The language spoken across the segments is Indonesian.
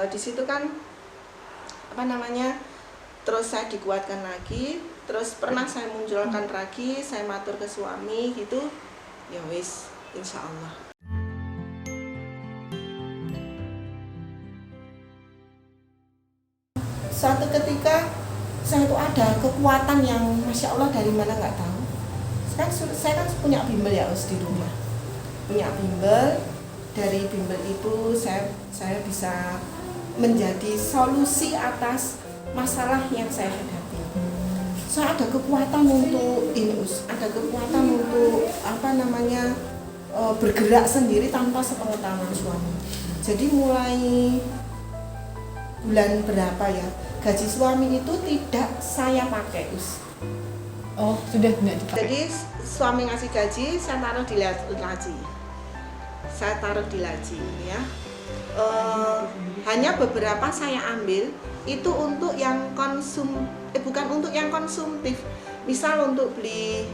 Di situ kan apa namanya, terus saya dikuatkan lagi, terus pernah saya munculkan lagi, saya matur ke suami gitu, ya wis, insya Allah. Suatu ketika saya itu ada kekuatan yang masya Allah dari mana nggak tahu. Saya kan punya bimbel ya Us di rumah, punya bimbel. Dari bimbel itu saya bisa menjadi solusi atas masalah yang saya hadapi. Saya ada kekuatan untuk Us, ada kekuatan untuk apa namanya, bergerak sendiri tanpa sepengetahuan suami. Jadi mulai bulan berapa ya, gaji suami itu tidak saya pakai Us. Oh, sudah tidak dipakai. Jadi suami ngasih gaji, saya taruh di laci. Saya taruh di laci ya. Hanya beberapa saya ambil itu untuk yang bukan untuk yang konsumtif. Misal untuk beli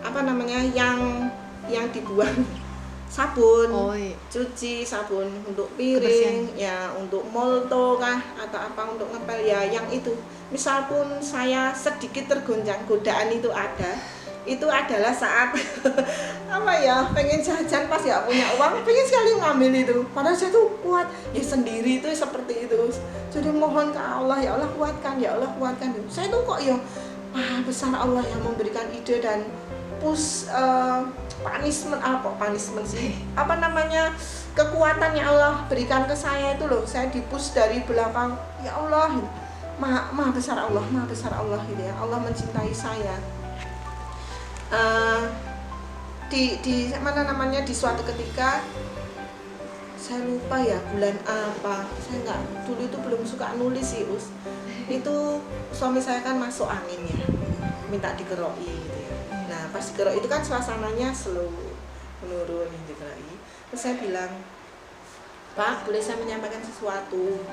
apa namanya, yang dibuang sabun, cuci, sabun untuk piring, ya untuk molto kah atau apa untuk ngepel ya yang itu. Misal pun saya sedikit tergoncang, godaan itu ada. Itu adalah saat apa ya, pengen jajan pas ya punya uang, pengen sekali ngambil itu. Padahal saya tuh kuat, ya sendiri itu seperti itu. Jadi mohon ke Allah, ya Allah kuatkan, ya Allah kuatkan. Saya tuh kok ya, besar Allah yang memberikan ide dan push punishment sih, apa namanya, kekuatan yang Allah berikan ke saya itu loh. Saya dipush dari belakang, ya Allah, maha besar Allah, maha besar Allah gitu ya. Allah mencintai saya. Di mana namanya, di suatu ketika saya lupa ya bulan apa, saya nggak, dulu itu belum suka nulis sih Us. Itu suami saya kan masuk angin ya, minta dikeroi gitu ya. Nah pas dikeroi itu kan suasananya slow menurun dikeroi. Terus saya bilang, Pak boleh saya menyampaikan sesuatu?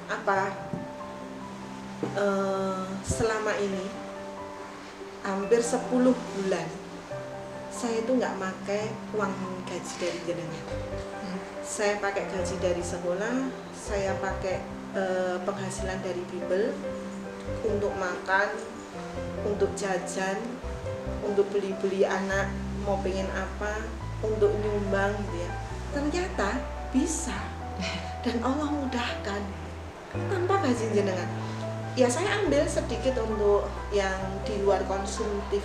Apa? Selama ini hampir 10 bulan saya itu nggak pakai uang gaji dari jenengan. Saya pakai gaji dari sekolah, saya pakai penghasilan dari bimbel untuk makan, untuk jajan, untuk beli anak mau pengen apa, untuk nyumbang gitu ya. Ternyata bisa, dan Allah mudahkan tanpa gaji jenengan. Ya saya ambil sedikit untuk yang di luar konsumtif,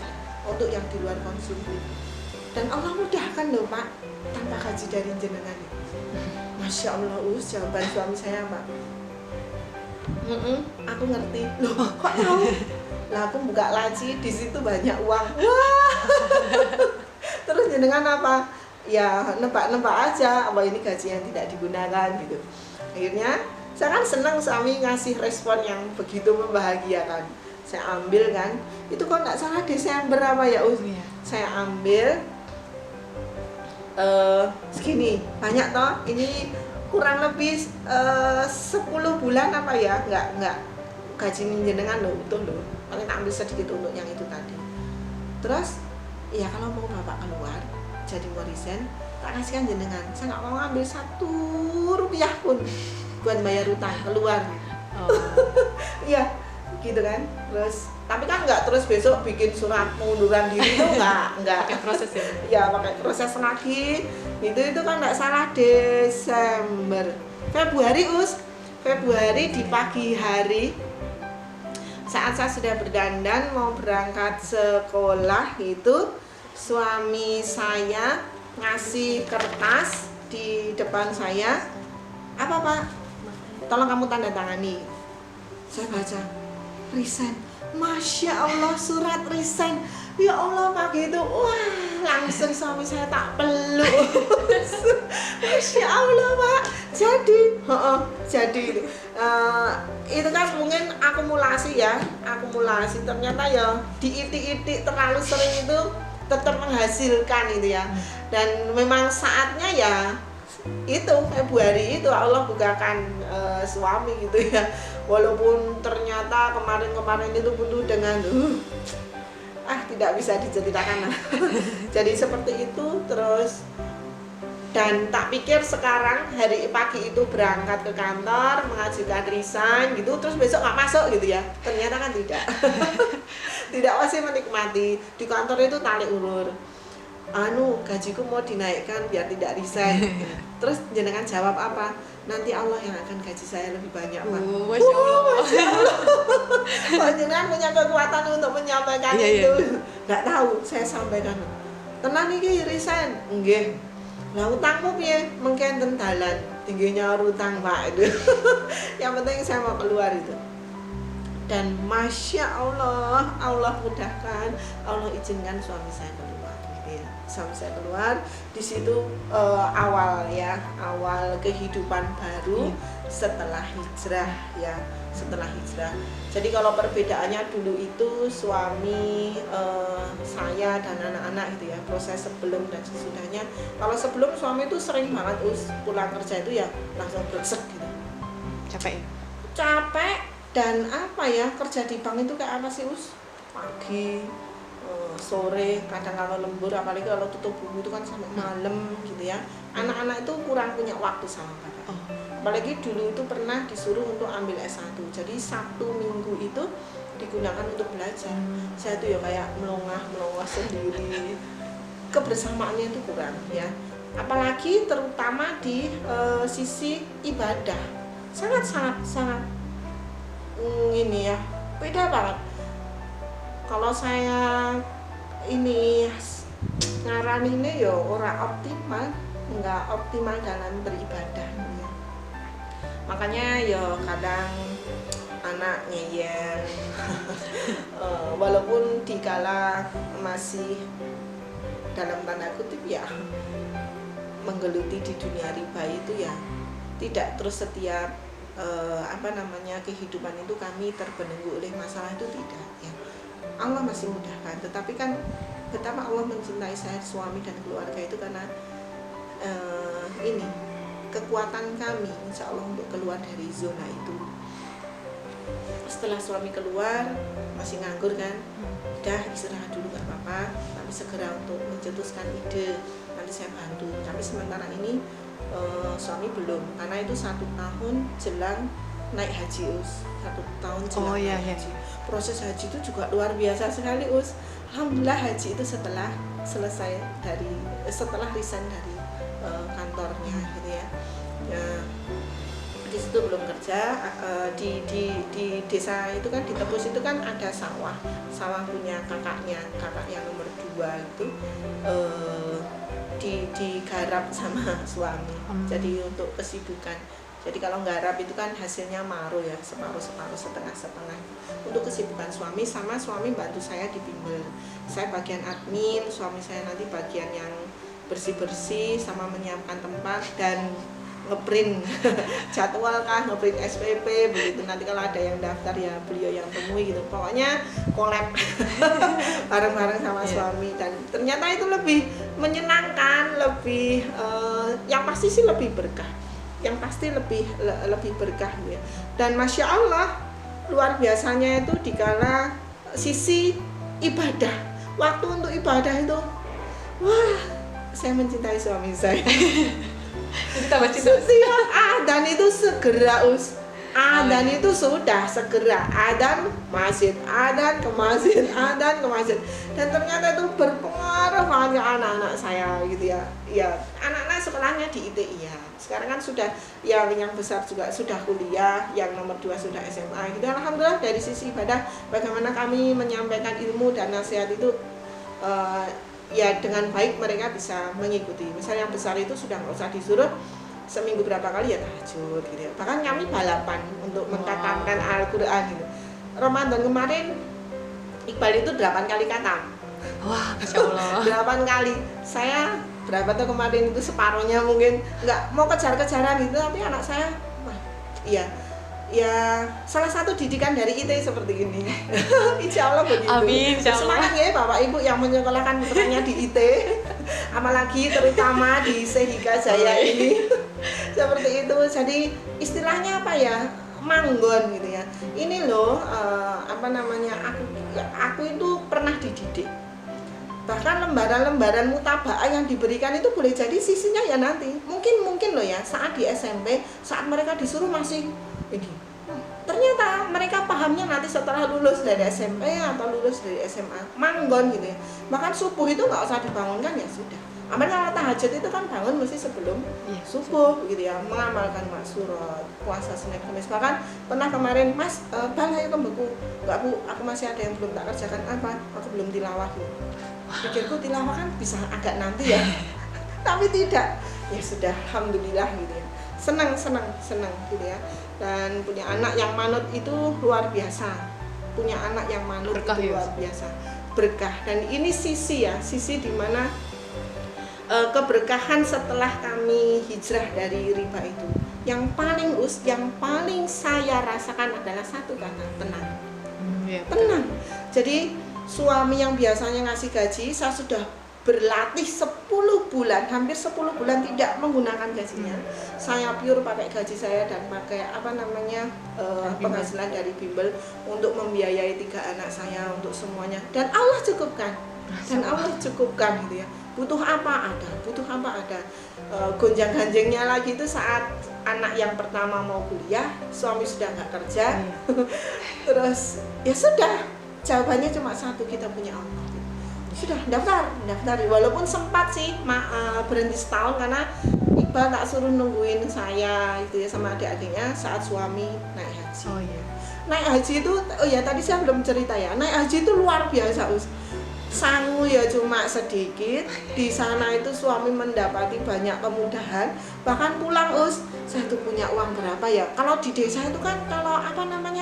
dan Allah mudahkan loh Pak, tanpa gaji dari jenengan. Masya Allah Us, jawaban suami saya Pak. Aku ngerti loh, kok tahu? Lah aku buka laci, di situ banyak uang. Wah. Terus jenengan apa? Ya nebak-nebak aja, apa ini gaji yang tidak digunakan gitu. Akhirnya saya kan senang suami ngasih respon yang begitu membahagiakan. Saya ambil kan, itu kok nggak salah Desember apa ya Us? Saya ambil segini, banyak toh, ini kurang lebih 10 bulan apa ya, nggak gaji jenengan loh, utuh loh. Paling ambil sedikit untuk yang itu tadi. Terus, ya kalau mau bapak keluar, jadi mau resign, tak kasihkan jenengan. Saya nggak mau ambil 1 rupiah pun buat bayar utang keluar. Iya gitu kan. Terus tapi kan nggak terus besok bikin surat pengunduran diri itu nggak pakai proses ya. Ya pakai proses lagi itu kan nggak salah Desember, Februari di pagi hari saat saya sudah berdandan mau berangkat sekolah, itu suami saya ngasih kertas di depan saya. Apa Pak? Tolong kamu tanda tangani. Saya baca, resign. Masya Allah, surat resign. Ya Allah Pak gitu. Wah, langsung suami saya tak peluk. Masya Allah Pak. Jadi itu kan mungkin akumulasi ya, ternyata ya diitik-itik terlalu sering itu tetap menghasilkan itu ya. Dan memang saatnya ya itu Februari itu Allah bukakan suami gitu ya. Walaupun ternyata kemarin itu penuh dengan tidak bisa diceritakan lah. Jadi seperti itu. Terus Dan tak pikir sekarang hari pagi itu berangkat ke kantor, mengajukan resign gitu, terus besok nggak masuk gitu ya. Ternyata kan tidak. Tidak, masih menikmati. Di kantor itu tarik ulur. Gajiku mau dinaikkan biar tidak resign. Terus jenengan jawab apa? Nanti Allah yang akan gaji saya lebih banyak, Pak. Masya Allah. Masya Allah. Pak jenengan punya kekuatan untuk menyampaikan itu. Nggak tahu, saya sampaikan. Tenang iki resign. Nggih. Lah utangku piye? Mengkenten dalan. Tingginya utang, Pak. Itu. Yang penting saya mau keluar itu. Dan Masya Allah, Allah mudahkan, Allah izinkan suami saya keluar gitu ya. Suami saya keluar, di situ awal kehidupan baru setelah hijrah ya, setelah hijrah. Jadi kalau perbedaannya dulu itu suami saya dan anak-anak gitu ya, proses sebelum dan sesudahnya. Kalau sebelum suami itu sering banget pulang kerja itu ya langsung bersek gitu. Capek. Dan apa ya, kerja di bank itu kayak apa sih pagi, sore, kadang kalau lembur, apalagi kalau tutup buku itu kan sampai malam gitu ya. Anak-anak itu kurang punya waktu sama bapak. Apalagi dulu itu pernah disuruh untuk ambil S1, jadi Sabtu Minggu itu digunakan untuk belajar. Saya tuh ya kayak melongah sendiri, kebersamaannya itu kurang ya. Apalagi terutama di sisi ibadah, sangat ini ya, beda banget. Kalau saya ini ngaraninnya ya orang optimal, nggak optimal dalam beribadah ya. Makanya ya kadang anak ngeyel walaupun dikala masih dalam tanda kutip ya menggeluti di dunia riba itu ya tidak terus setiap kehidupan itu kami terbelenggu oleh masalah itu, tidak ya. Allah masih mudahkan, tetapi kan betapa Allah mencintai saya, suami dan keluarga itu karena ini kekuatan kami insya Allah untuk keluar dari zona itu. Setelah suami keluar masih nganggur kan, udah istirahat dulu gak apa-apa, tapi segera untuk mencetuskan ide nanti saya bantu. Tapi sementara ini suami belum, karena itu 1 tahun jelang naik haji 1 tahun jelang naik haji. Proses haji itu juga luar biasa sekali Alhamdulillah haji itu setelah selesai setelah resign dari kantornya gitu ya. Di situ belum kerja, di desa itu kan di Tebus itu kan ada sawah punya kakaknya nomor 2 itu digarap sama suami. Jadi untuk kesibukan. Jadi kalau nggarap itu kan hasilnya maru ya, separuh, setengah. Untuk kesibukan suami, sama suami bantu saya di bimbel. Saya bagian admin, suami saya nanti bagian yang bersih-bersih sama menyiapkan tempat dan ngeprint jadwal ngeprint SPP begitu. Nanti kalau ada yang daftar ya beliau yang temui gitu. Pokoknya collab bareng-bareng sama suami, dan ternyata itu lebih menyenangkan, lebih yang pasti sih lebih berkah. Yang pasti lebih berkah ya. Dan Masya Allah luar biasanya itu dikala sisi ibadah, waktu untuk ibadah itu wah, saya mencintai suami saya. Setiap adzan itu segera adzan itu sudah segera adzan masjid, adzan ke masjid, dan ternyata itu berpengaruh banget ke anak-anak saya gitu ya. Ya anak-anak sekolahnya di ITI ya. Sekarang kan sudah yang besar juga sudah kuliah, yang nomor 2 sudah SMA gitu. Alhamdulillah dari sisi ibadah bagaimana kami menyampaikan ilmu dan nasihat itu ya dengan baik mereka bisa mengikuti. Misalnya yang besar itu sudah nggak usah disuruh seminggu berapa kali ya tahajud gitu ya. Bahkan kami balapan untuk mengkatamkan Al-Quran gitu. Ramadan kemarin Iqbal itu 8 kali katam. Wah, Masya Allah. 8 kali. Saya berapa tuh kemarin itu separuhnya mungkin nggak mau kejar-kejaran gitu, tapi anak saya ya salah satu didikan dari IT seperti ini. Insya Allah begitu. Amin, insya Allah. Semangat ya Bapak Ibu yang menyekolahkan putranya di IT, apalagi terutama di Sehika Jaya ini. Seperti itu. Jadi istilahnya apa ya, manggon gitu ya. Ini loh aku itu pernah dididik. Bahkan lembaran-lembaran mutabaah yang diberikan itu boleh jadi sisinya ya nanti. Mungkin loh ya, saat di SMP, saat mereka disuruh masih ini. Ternyata mereka pahamnya nanti setelah lulus dari SMP atau lulus dari SMA, manggon gitu ya. Bahkan subuh itu nggak usah dibangunkan ya sudah. Amal kalau tahajud itu kan bangun mesti sebelum subuh gitu ya, mengamalkan maksurat, puasa Senin Kamis. Bahkan pernah kemarin, Mas, bal ayo ke buku. Enggak Bu, aku masih ada yang belum tak kerjakan. Apa? Aku belum tilawah gitu. Pikirku tilawah kan bisa agak nanti ya. Tapi tidak. Ya sudah, alhamdulillah gitu ya. Senang gitu ya. Dan punya anak yang manut itu luar biasa. Punya anak yang manut berkah itu ya, luar biasa. Berkah. Dan ini sisi di mana keberkahan setelah kami hijrah dari riba itu. Yang paling saya rasakan adalah satu kata, tenang. Tenang. Jadi suami yang biasanya ngasih gaji, saya sudah berlatih 10 bulan, hampir 10 bulan tidak menggunakan gajinya. Saya pure pakai gaji saya dan pakai penghasilan dari bimbel untuk membiayai 3 anak saya, untuk semuanya. Dan Allah cukupkan. Gitu ya. Butuh apa ada. Gonjang-ganjingnya lagi itu saat anak yang pertama mau kuliah, suami sudah nggak kerja. Terus ya sudah, jawabannya cuma satu, kita punya Allah. Sudah daftar. Walaupun sempat sih berhenti setahun karena Iqbal tak suruh nungguin saya itu ya sama adik-adiknya saat suami naik haji. Oh iya. Naik haji itu, oh ya tadi saya belum cerita ya. Naik haji itu luar biasa, sangu ya cuma sedikit. Di sana itu suami mendapati banyak kemudahan. Bahkan pulang saya tuh punya uang berapa ya? Kalau di desa itu kan kalau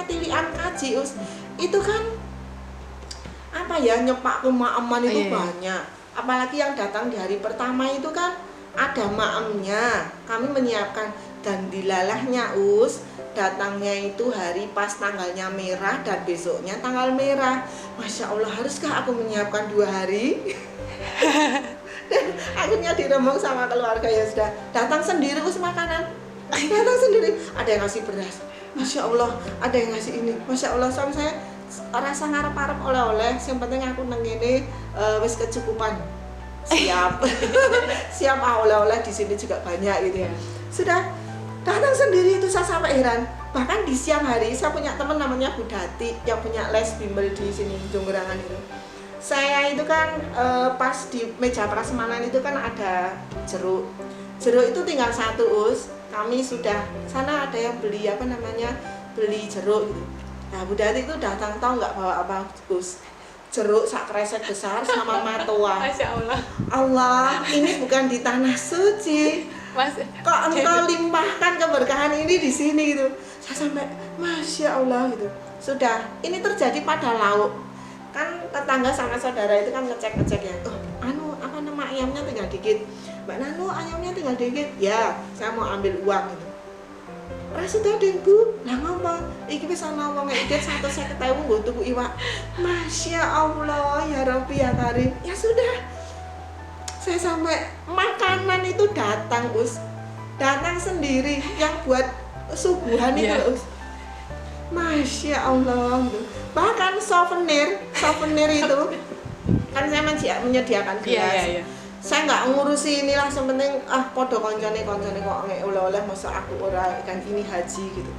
tilian kaji itu kan nyepak ke ma'aman itu banyak. Apalagi yang datang di hari pertama itu kan ada ma'amnya. Kami menyiapkan dan dilalahnya datangnya itu hari pas tanggalnya merah dan besoknya tanggal merah. Masya Allah, haruskah aku menyiapkan 2 hari? Dan akhirnya diremong sama keluarga, ya sudah. Datang sendiri makanan. Datang sendiri. Ada yang ngasih beras. Masya Allah, ada yang ngasih ini. Masya Allah, suami saya rasa ngarep-arep oleh-oleh. Yang penting aku nengene wis kecukupan. Siap. Siap oleh-oleh di sini juga banyak gitu ya. Sudah. Datang sendiri itu saya sampai heran. Bahkan di siang hari saya punya teman namanya Bu Dati yang punya les bimbel di sini Jonggerangan itu. Saya itu kan pas di meja prasmanan itu kan ada jeruk. Jeruk itu tinggal 1 Kami sudah sana ada yang beli beli jeruk gitu. Nah Bu Dati itu datang, tahu nggak bawa apa jeruk sak kresek besar sama matoa. Masya Allah. Allah, ini bukan di tanah suci. Mas, kok engkau limpahkan keberkahan ini di sini gitu. Saya sampai Masya Allah gitu. Sudah, ini terjadi pada lauk. Kan tetangga sama saudara itu kan ngecek ya. Ayamnya tinggal dikit. Mbak Nanu, ayamnya tinggal dikit. Ya, saya mau ambil uang gitu. Rasa tadi Bu, lah ngomong, iki wis ana wong ngedit 150.000 nggo tuku iwak. Masya Allah, ya Rabbi ya Karim. Ya sudah. Saya sampai makanan itu datang datang sendiri yang buat subuhan itu Masya Allah. Bahkan souvenir itu kan saya menyediakan gelas. Saya nggak ngurusi inilah, sepenting podo koncone kok oleh-oleh masa aku ora kan ini haji gitu.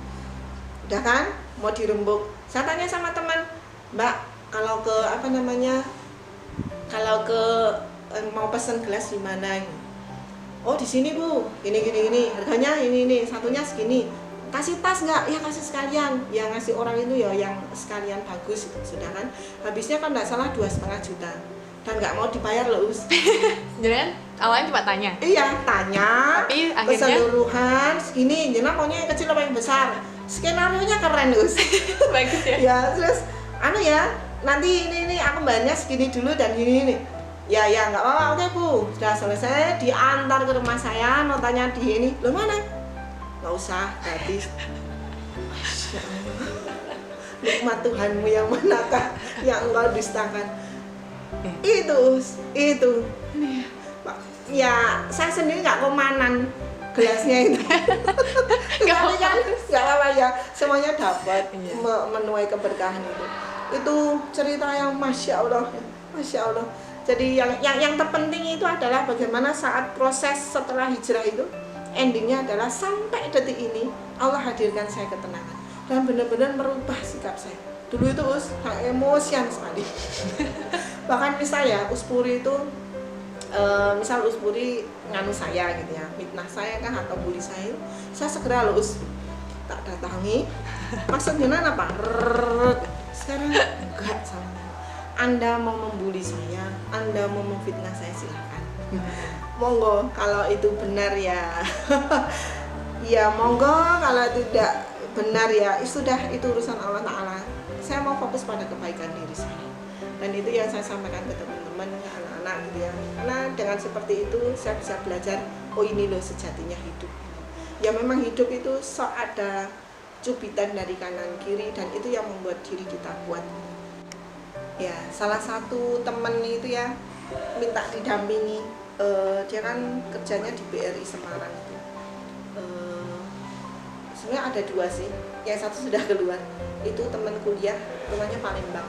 Udah kan mau dirembuk. Saya tanya sama teman, Mbak, kalau ke mau pesen gelas di mana? Oh di sini Bu, gini, harganya ini, satunya segini. Kasih tas nggak? Ya kasih sekalian. Ya ngasih orang itu ya yang sekalian bagus itu. Sudah kan, habisnya kan nggak salah 2,5 juta dan nggak mau dibayar loh Jangan awalnya cuma tanya. Iya tanya. Tapi akhirnya keseluruhan segini. Jangan maunya yang kecil apa yang besar? Skenario nya keren Bagus ya. Ya terus nanti ini aku bayarnya segini dulu dan ini. Ya nggak apa-apa, oke Bu, sudah selesai, diantar ke rumah saya, notanya di ini. Loh mana? Nggak usah, gratis. Masya Allah, nikmat Tuhanmu yang manakah yang engkau dustakan? Itu ya saya sendiri nggak komanan gelasnya itu. Tapi kan nggak apa-apa ya, semuanya dapat menuai keberkahan itu cerita yang Masya Allah. Jadi yang terpenting itu adalah bagaimana saat proses setelah hijrah itu endingnya adalah sampai detik ini Allah hadirkan saya ketenangan dan benar-benar merubah sikap saya. Dulu itu emosian sekali. Bahkan misalnya Uspuri itu misal Uspuri nganu saya gitu ya, fitnah saya kan atau bully saya segera Us tak datangi. Maksudnya apa? Sekarang enggak sama. Anda mau membuli saya, Anda mau memfitnah saya, silakan. Monggo, kalau itu benar ya. Ya monggo, kalau tidak benar ya sudah, itu urusan Allah Ta'ala. Saya mau fokus pada kebaikan diri saya. Dan itu yang saya sampaikan ke teman-teman, anak-anak gitu ya. Karena dengan seperti itu saya bisa belajar, oh ini loh sejatinya hidup. Ya memang hidup itu ada cubitan dari kanan kiri dan itu yang membuat diri kita kuat. Ya, salah satu temen itu ya minta didampingi, dia kan kerjanya di BRI Semarang itu. Sebenarnya ada 2 sih, yang satu sudah keluar, itu temen kuliah, rumahnya Palembang,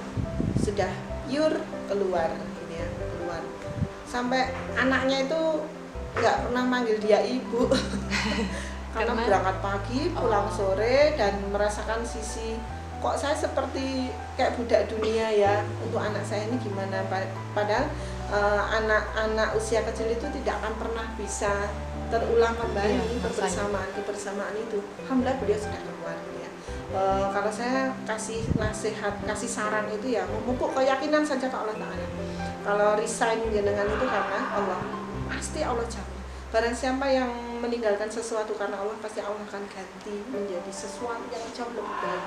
sudah pure keluar, gitu ya, keluar. Sampai anaknya itu nggak pernah manggil dia ibu, karena berangkat pagi, pulang sore dan merasakan sisi kok saya seperti kayak budak dunia ya, untuk anak saya ini gimana, padahal anak-anak usia kecil itu tidak akan pernah bisa terulang kembali kebersamaan itu. Alhamdulillah beliau sudah keluar ya. Kalau saya kasih nasihat, kasih saran itu ya memupuk keyakinan saja ke Allah Ta'ala. Kalau resign jenengan itu karena Allah, pasti Allah jawab. Barang siapa yang meninggalkan sesuatu karena Allah, pasti Allah akan ganti menjadi sesuatu yang jauh lebih baik.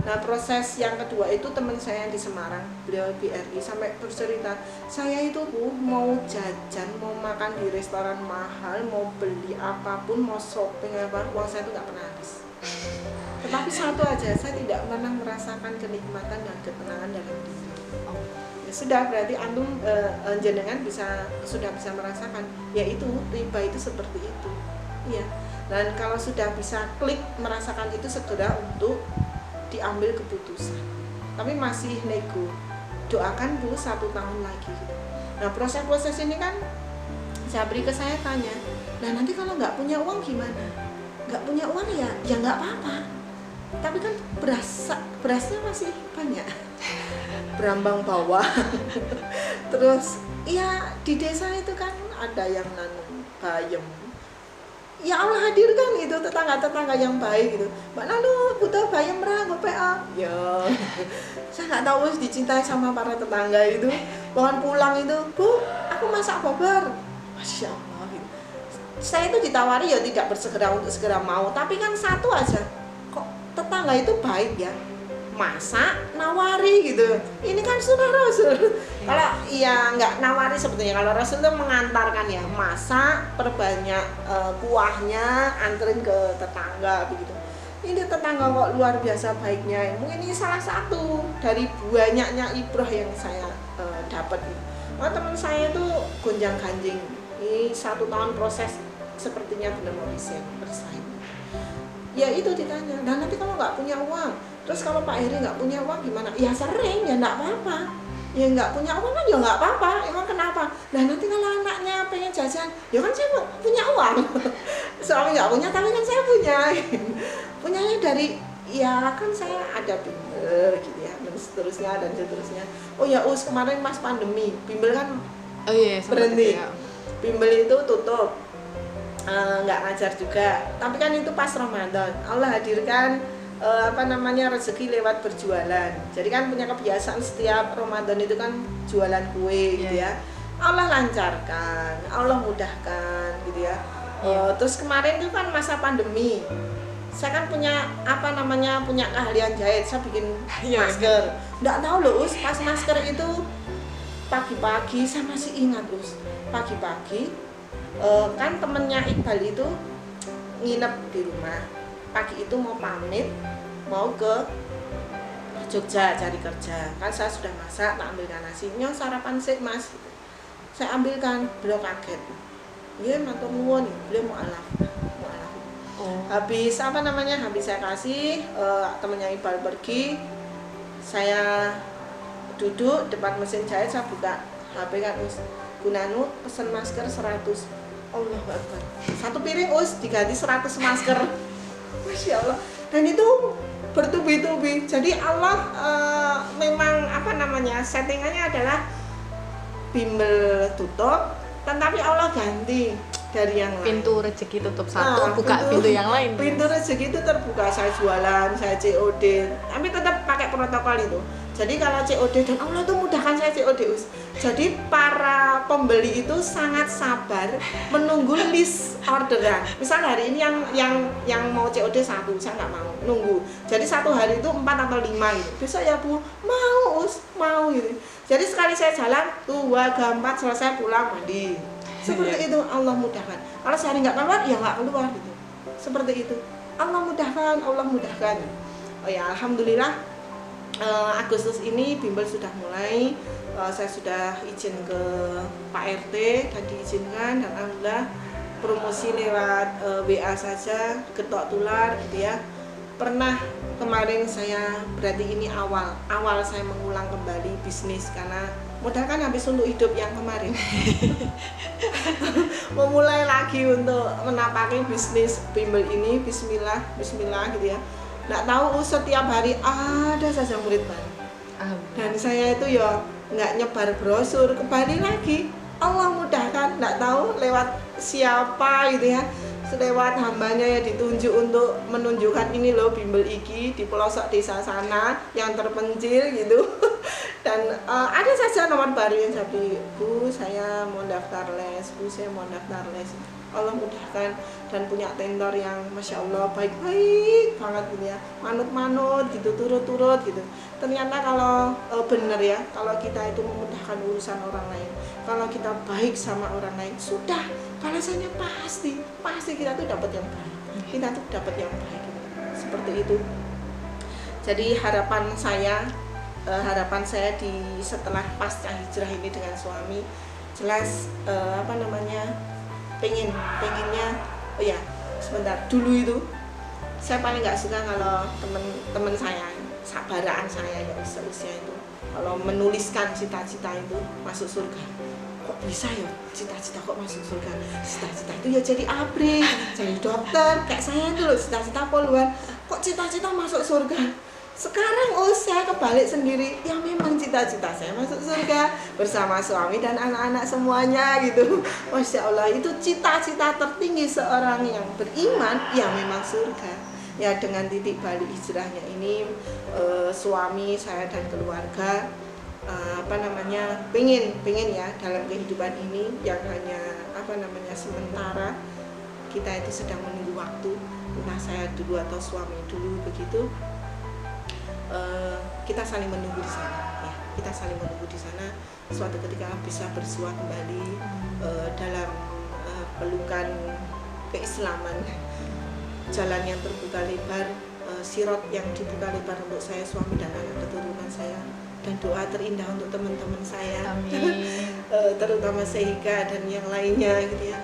Nah, proses yang kedua itu teman saya yang di Semarang, beliau BRI, sampai bercerita, saya itu mau jajan, mau makan di restoran mahal, mau beli apapun, mau shopping apa, uang saya itu nggak pernah habis. Tetapi satu aja, saya tidak pernah merasakan kenikmatan dan ketenangan dalam diri. Ya sudah, berarti antum jenengan sudah bisa merasakan, yaitu riba itu seperti itu. Iya. Dan kalau sudah bisa klik merasakan itu, segera untuk diambil keputusan. Tapi masih nego. Doakan dulu 1 tahun lagi. Nah, proses-proses ini kan Sabri ke saya tanya, nah nanti kalau nggak punya uang gimana? Nggak punya uang ya nggak apa-apa. Tapi kan berasnya masih banyak. Berambang bawah. Terus ya di desa itu kan ada yang nanam bayam. Ya Allah hadirkan itu tetangga-tetangga yang baik gitu. Mbak Lalu butuh bayam merah PA. Ya. Saya nggak tahu dicintai sama para tetangga itu. Bahkan pulang itu, Bu, aku masak bobar. Masya Allah gitu. Saya itu ditawari ya tidak bersegera untuk segera mau, tapi kan satu aja. Kok tetangga itu baik ya? Masak, nawari gitu. Ini kan sunnah Rasul. Kalau iya nggak nawari sebetulnya, kalau Rasul itu mengantarkan ya, masak, perbanyak kuahnya, anterin ke tetangga begitu. Ini tetangga kok luar biasa baiknya. Mungkin ini salah satu dari banyaknya ibrah yang saya dapat. Nah, teman saya itu gonjang-ganjing. Ini 1 tahun proses sepertinya benar mau bersaing. Ya itu ditanya, nah nanti kalau nggak punya uang, terus kalau Pak Heri nggak punya uang gimana? Ya sering, ya nggak apa-apa. Ya nggak punya uang kan ya nggak apa-apa. Emang kenapa? Nah nanti kalau anaknya pengen jajan, ya kan saya punya uang. Suami nggak punya, tapi kan saya punya. Punyanya dari, ya kan saya ada bimbel gitu ya, dan seterusnya. Oh ya kemarin pas pandemi, bimbel kan berhenti. Ya. Bimbel itu tutup. Nggak ngajar juga, tapi kan itu pas Ramadan Allah hadirkan rezeki lewat berjualan. Jadi kan punya kebiasaan setiap Ramadan itu kan jualan kue gitu ya. Allah lancarkan, Allah mudahkan gitu ya. Terus kemarin itu kan masa pandemi, saya kan punya punya keahlian jahit, saya bikin masker. Nggak tahu loh pas masker itu pagi-pagi, saya masih ingat pagi-pagi kan temennya Iqbal itu nginep di rumah. Pagi itu mau pamit, mau ke Jogja cari kerja. Kan saya sudah masak, tak ambilkan nasinya, sarapan sih mas. Saya ambilkan, beliau kaget. Iya, matur nuwun, beliau mu'alaf. Habis habis saya kasih, temennya Iqbal pergi, saya duduk depan mesin jahit, saya buka HP kan us gunanu pesen masker 100. Allah Akbar. Satu piring us diganti 100 masker. Masya Allah. Dan itu bertubi-tubi. Jadi Allah memang apa namanya settingannya adalah bimbel tutup, tetapi Allah ganti dari yang lain. Pintu rezeki tutup satu, buka pintu yang lain. Pintu rezeki itu terbuka, saya jualan, saya COD, tapi tetap pakai protokol itu. Jadi kalau COD dan Allah tuh mudahkan saya COD us. Jadi para pembeli itu sangat sabar menunggu list orderan. Misal hari ini yang mau COD 1, saya nggak mau nunggu. Jadi satu hari itu 4 atau 5 gitu. Besok ya Bu, mau us, mau gitu. Jadi sekali saya jalan, 2, 3, 4 selesai pulang mandi. Seperti itu Allah mudahkan. Kalau sehari nggak keluar, ya nggak keluar gitu. Seperti itu. Allah mudahkan, Allah mudahkan. Oh ya, alhamdulillah Agustus ini bimbel sudah mulai. Saya sudah izin ke Pak RT dan diizinkan, dan alhamdulillah promosi lewat WA saja, getok tular gitu ya. Pernah kemarin saya, berarti ini awal saya mengulang kembali bisnis, karena modal kan habis untuk hidup yang kemarin. Memulai lagi untuk menapaki bisnis bimbel ini, bismillah gitu ya. Nggak tahu setiap hari ada saja murid baru. Dan saya itu ya nggak nyebar brosur, kembali lagi Allah mudahkan, nggak tahu lewat siapa gitu ya, lewat hambanya ya ditunjuk untuk menunjukkan ini loh bimbel iki di pelosok desa sana yang terpencil gitu. Dan ada saja nomor baru yang saya beli, Bu saya mau daftar les, Bu saya mau daftar les. Allah mudahkan dan punya tenor yang Masya Allah baik-baik banget gitu ya, manut-manut gitu, turut-turut gitu. Ternyata kalau benar ya, kalau kita itu memudahkan urusan orang lain, kalau kita baik sama orang lain, sudah balasannya pasti kita tuh dapat yang baik, kita tuh dapat yang baik gitu. Seperti itu. Jadi harapan saya di setelah pasca hijrah ini dengan suami, jelas pengennya oh ya sebentar dulu itu saya paling nggak suka kalau temen saya sabaraan saya ya usia itu kalau menuliskan cita-cita itu masuk surga. Kok bisa ya cita-cita kok masuk surga? Cita-cita itu ya jadi abri, jadi dokter kayak saya itu loh, cita-cita poluan. Kok cita-cita masuk surga? Sekarang saya kebalik sendiri, ya memang cita-cita saya masuk surga bersama suami dan anak-anak semuanya gitu. Masya Allah, itu cita-cita tertinggi seorang yang beriman, ya memang surga. Ya dengan titik balik hijrahnya ini, suami saya dan keluarga pengen ya dalam kehidupan ini yang hanya sementara, kita itu sedang menunggu waktu, entah saya dulu atau suami dulu begitu. Kita saling menunggu di sana ya, kita saling menunggu di sana, suatu ketika bisa bersua kembali dalam pelukan keislaman, jalan yang terbuka lebar, sirot yang dibuka lebar untuk saya, suami dan anak keturunan saya, dan doa terindah untuk teman-teman saya. Terutama Sehika dan yang lainnya gitu ya.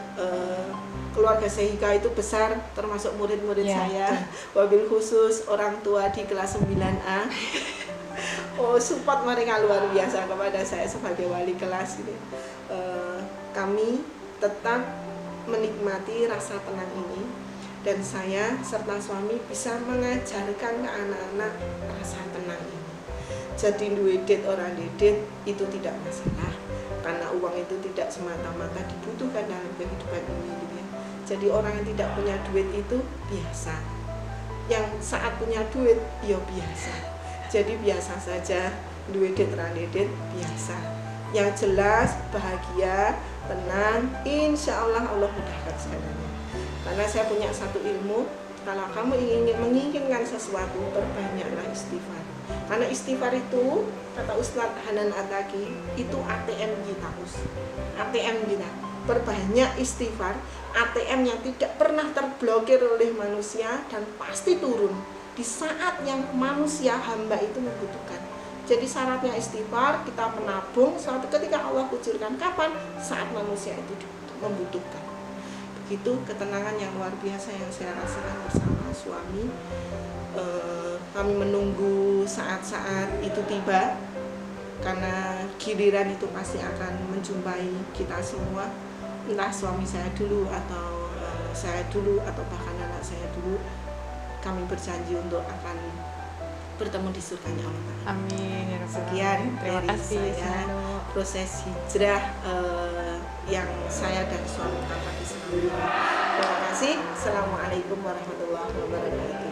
Keluarga Sehika itu besar, termasuk murid-murid saya, wabil khusus orang tua di kelas 9A. Support mereka luar biasa kepada saya sebagai wali kelas gitu. Kami tetap menikmati rasa tenang ini, dan saya serta suami bisa mengajarkan ke anak-anak rasa tenang ini. Jadi duit orang dedet itu tidak masalah, karena uang itu tidak semata-mata dibutuhkan dalam kehidupan ini gitu ya. Jadi orang yang tidak punya duit itu biasa, yang saat punya duit ya biasa. Jadi biasa saja, duit orang dedet biasa. Yang jelas bahagia, tenang, insya Allah Allah mudahkan segalanya. Karena saya punya satu ilmu, kalau kamu ingin menginginkan sesuatu, perbanyaklah istighfar. Karena istighfar itu, kata Ustadz Hanan Ataki, itu ATM kita, ATM kita. Perbanyak istighfar, ATM yang tidak pernah terblokir oleh manusia dan pasti turun di saat yang manusia hamba itu membutuhkan. Jadi syaratnya istighfar, kita menabung, suatu ketika Allah kucurkan. Kapan? Saat manusia itu membutuhkan. Begitu ketenangan yang luar biasa yang saya rasakan bersama suami. Kami menunggu saat-saat itu tiba, karena giliran itu pasti akan menjumpai kita semua, entah suami saya dulu atau saya dulu atau bahkan anak saya dulu. Kami berjanji untuk akan bertemu di surganya Allah Ta'ala. Amin ya Rabbal Sekian Alamin. Terima dari kasih saya, Sino. proses hijrah yang saya dan suami Bapak di sana. Terima kasih. Assalamualaikum warahmatullahi wabarakatuh.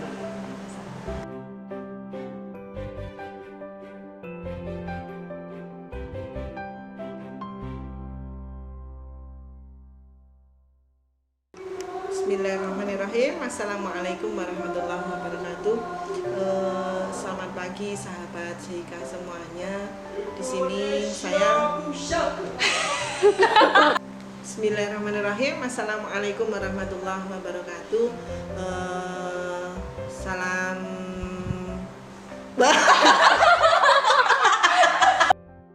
Bismillahirrahmanirrahim. Assalamualaikum warahmatullahi wabarakatuh. Selamat pagi sahabat Jika semuanya. Di sini saya Bismillahirrahmanirrahim. Assalamualaikum warahmatullahi wabarakatuh. Salam